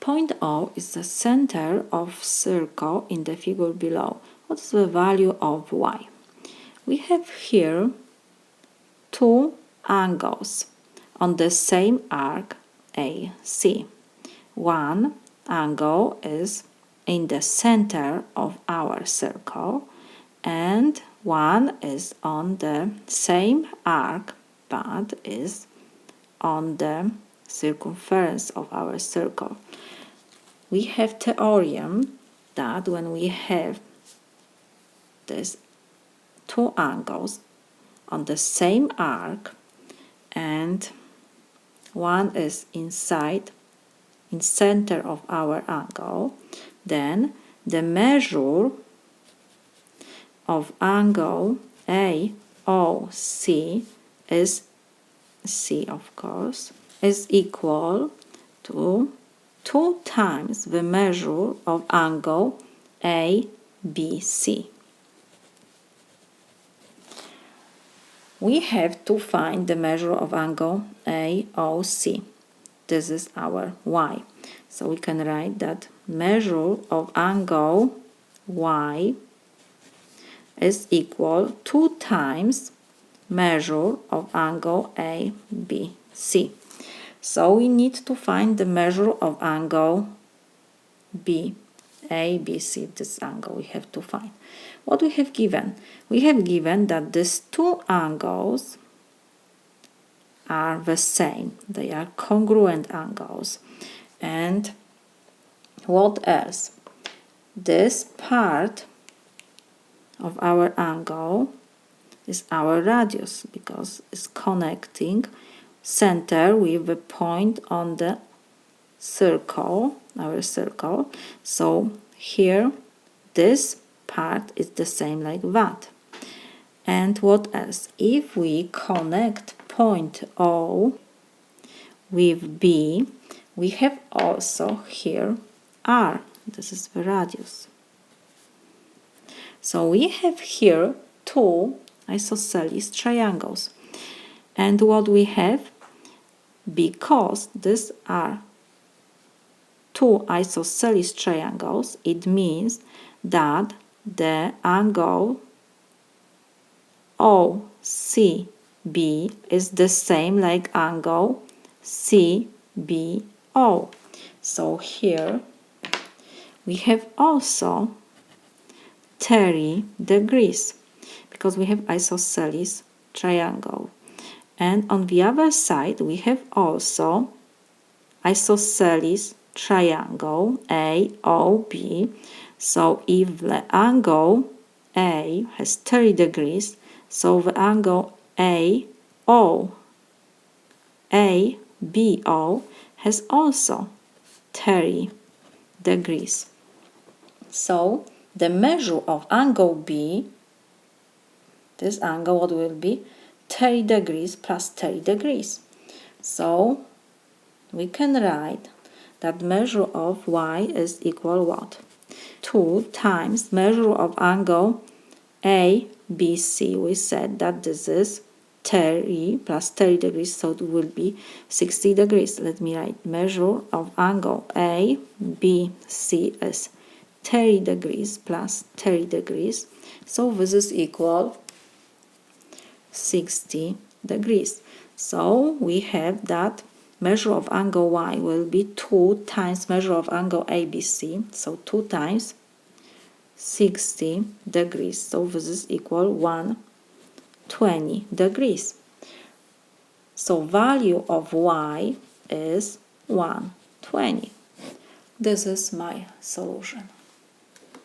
point O is the center of circle in the figure below. What is the value of y? We have here two angles on the same arc AC. One angle is in the center of our circle and one is on the same arc but is on the circumference of our circle. We have theorem that when we have these two angles on the same arc and one is in center of our angle, then the measure of angle AOC is C, of course, is equal to 2 times the measure of angle ABC. We have to find the measure of angle AOC. This is our y. So we can write that measure of angle y is equal 2 times measure of angle ABC. So we need to find the measure of angle ABC, this angle we have to find. What we have given? We have given that these two angles are the same. They are congruent angles. And what else? This part of our angle is our radius because it's connecting center with the point on the circle, our circle. So here this part is the same like that. And what else? If we connect point O with B, we have also here R. This is the radius. So we have here two isosceles triangles. And what we have, because these are two isosceles triangles, it means that the angle OCB is the same like angle CBO. So here we have also 30 degrees because we have isosceles triangle. And on the other side we have also isosceles triangle AOB. So if the angle A has 30 degrees, so the angle ABO has also 30 degrees. So the measure of angle B, this angle, what will be? 30 degrees plus 30 degrees. So we can write that measure of y is equal what? 2 times measure of angle ABC. We said that this is 30 plus 30 degrees, so it will be 60 degrees. Let me write measure of angle ABC is 30 degrees plus 30 degrees. So this is equal 60 degrees. So we have that measure of angle y will be 2 times measure of angle ABC. So 2 times 60 degrees. So this is equal 120 degrees. So value of y is 120. This is my solution.